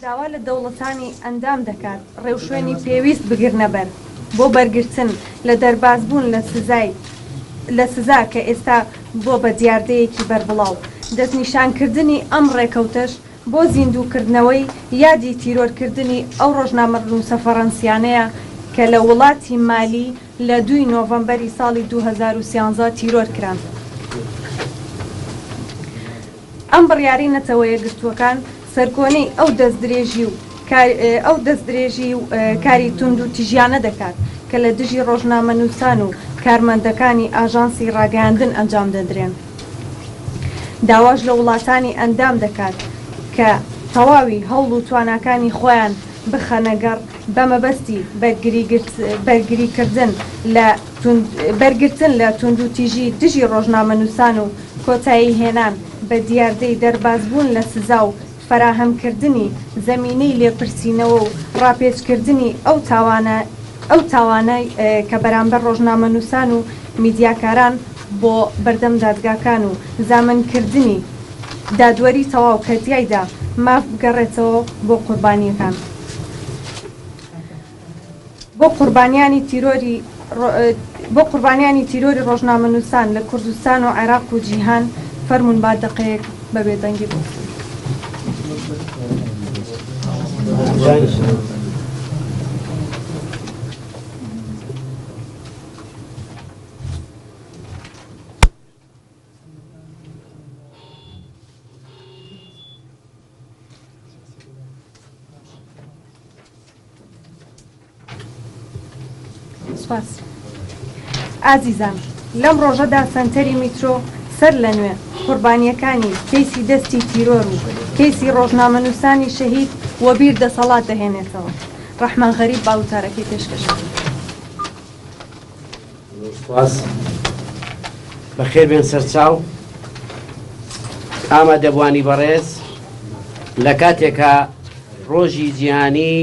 داوا لە دەوڵەتانی ئەندام دەکات ڕێوشوێنی پێویست بگرنە بەر بۆ بەرگرتن لە دەربازبوون لە سزا کە ئێستا بۆ بە دیاردەیەکی بەربڵاو دەستنیشانکردنی ئەم ڕێکەوتەش بۆ زیندووکردنەوەی یادی تیرۆرکردنی ئەو ڕۆژنامە نووسە فەڕەنسیانەیە کە لە وڵاتی مالی لە 2 نۆڤەمبەری ساڵی 2013 تیرۆر کران. ئەم بڕیاری نەتەوەیە گرتووەکان سەرکۆنەی ئەو دەستدرێژی و کاری تونند و تیژیانە دەکات کە لە دژی ڕۆژنامە نووسان و کارمەندەکانی ئاژانسی ڕاگەیاندن ئەنجام دەدرێن. داواش لە وڵاتانی ئەندام دەکات کە تەواوی هەوڵ و تواناکانی خۆیان بخەنەگەڕ بە مەبەستی بەرگرتن لە تونند و تیژی دژی ڕۆژنامە نووسان و کۆتایی هێنان بە دیاردەی دەربازبوون لە سزا و فراهەمکردنی زەمینەی لێپرسینەوە و ڕاپێچکردنی ئەو تاوانای کە بەرامبەر ڕۆژنامە نووسان و میدیاکاران بۆ بەردەم دادگاکان و زامنکردنی دادوەری تەواو کەتیایدا ماف بگەڕێتەوە بۆ قوربانیەکان بۆ قوربانیانی تیرۆری ڕۆژنامە نووسان لە کوردستان و عێراق و جیهان فەرمون با دقەیەک بە بێدەنگی بۆ ئازیزان لەم ڕۆژەدا سەنتەری میترۆ سەر لە نوێ قوربانیەکانی کەیسی دەستی تیرۆر و کەیسی ڕۆژنامە نووسانی شەهید وە بیر دەسەڵات دەهێنێتەوە. ڕەحمان غەریب باوتارەکەی پێشکەش. بەخێر بێن سەرچاو ئامادەبوانی بەڕێز لە کاتێکە ڕۆژی جیهانی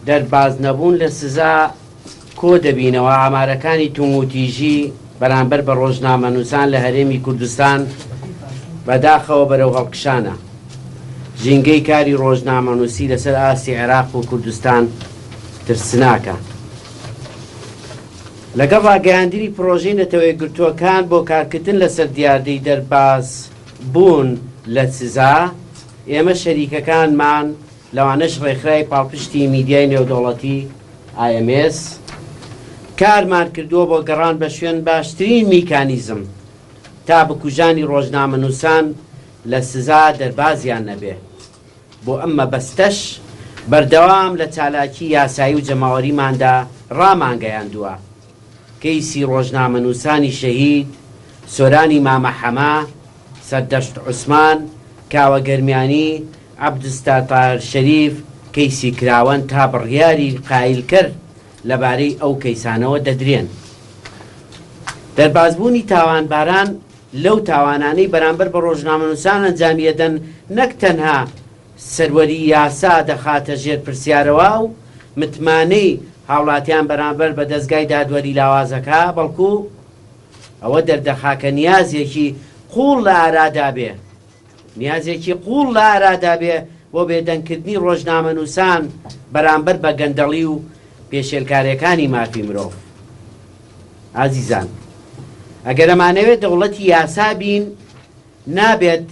دەرباز نەبوون لە سزا کۆ دەبینەوە ئامارەکانی توموتیژی بەرامبەر بە ڕۆژنامە نووسان لە هەرێمی کوردستان بەداخەوە بەرەو هەڵکشانە. ژینگەی کاری ڕۆژنامە نووسی لەسەر ئاسی عێراق و کوردستان ترسناکە. لەگەڵ ڕاگەیاندنی پرۆژەی نەتەوەی گرتووەکان بۆ کارکردن لەسەر دیاردەی دەرباز بوون لە سزا ئێمە شەریکەکانمان لەوانەش ڕێکخراوی پاڵپشتی میدیای نێودەوڵەتی IMS کارمان کردووە بۆ گەڕان بە شوێن باشترین میکانیزم تا بکوژانی ڕۆژنامە نووسان لە سزا دەربازیان نەبێ. بۆ ئەمە بەستەش بەردەوام لە چالاکی یاسایی و جەماوەریماندا ڕامانگەیاندووە. کەیسی ڕۆژنامە نووسانی شەهید، سۆرانی مامەحەما، سەردەشت عوسمان، کاوە گەرمیانی، عەبدوستار شەریف کەیسی کراوەن تا بڕیاری قایل کرد لەبارەی ئەو کەیسانەوە دەدرێن. دەربازبوونی تاوانباران لەو تاوانانەی بەرامبەر بە ڕۆژنامە نووسان ئەنجامیەدەن نەک تەنها سەروەری یاسا دەخاتە ژێر پرسیارەوە و متمانەی هاوڵاتیان بەرامبەر بە دەستگای دادوەری لاوازەکە، بەڵکو ئەوە دەردەخاکە نیازێکی قوڵ لە ئارادا بێ، نیازێکی قوڵ لە ئارادا بێ بۆ بێدەنگکردنی ڕۆژنامە نووسان بەرامبەر بە گەندەڵی و پێشێلکاریەکانی مافی مرۆڤ. ئازیزان، ئەگەر ئەمانەوێت دەوڵەتی یاسا بین، نابێت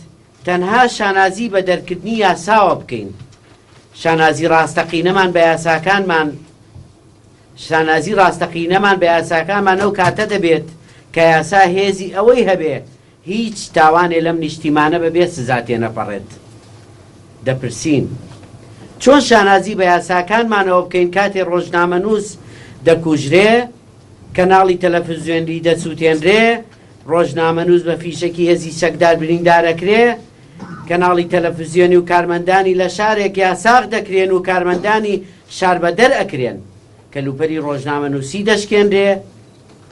تەنها شانازی بە دەرکردنی یاساوە بکەین. شانازی ڕاستەقینەمان بە یاساکانمان ئەو کاتە دەبێت کە یاسا هێزی ئەوەی هەبێ هیچ تاوانێ لەم نیشتیمانە بەبێ سزا تێنەپەڕێت. دەپرسین چۆن شانازی بە یاساکانمانەوە بکەین کاتێ ڕۆژنامە نووس دەکوژرێ، کەناڵی تەلەڤیزیۆنی دەسووتێنرێ، ڕۆژنامە نووس بە فیشەکی هێزی چەکدار بریندارەکرێ، کەناڵی تەلەڤیزیۆنی و کارمەندانی لە شارێک یاساغ دەکرێن و کارمەندانی شار بەدەر ئەکرێن، کەلوپەری ڕۆژنامە نووسی دەشکێنرێ.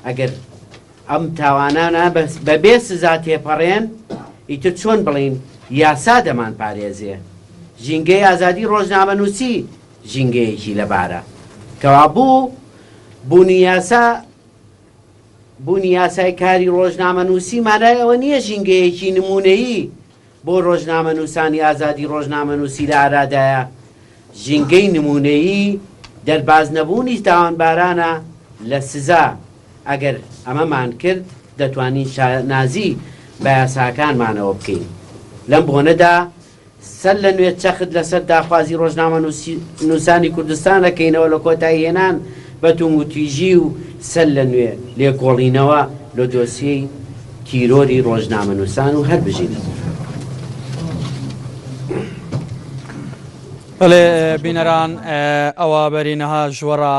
ئەگەر ئەم تاوانانە بەبێ سزا تێپەڕێن، ئیتر چۆن بڵین یاسا دەمان پارێزێ؟ ژینگەی ئازادی ڕۆژنامە نووسی ژینگەیەکی لەبارە کەوا بوونی یاسای کاری ڕۆژنامە نووسی مانای ئەوە نییە ژینگەیەکی نمونەیی بۆ ڕۆژنامە نووسانی ئازادی ڕۆژنامە نووسی لە ئارادایە ژینگەی نمونەیی دەرباز نەبوونی تاوانبارانە لە سزا. ئەگەر ئەمەمان کرد دەتوانین نازی بە یاساکانمانەوە بکەین. لەم بۆنەدا سەر لە نوێ چەخت لەسەر داخوازی ڕۆژنامە نووسانی کوردستان دەکەینەوە لە کۆتایی هێنان بە توموتیژی و سەر لە نوێ لێکۆڵینەوە لە دۆسیەی تیرۆری ڕۆژنامە نووسان و هەر بژین. بەڵێ بینەران ئەوە بەرینەها ژوەڕە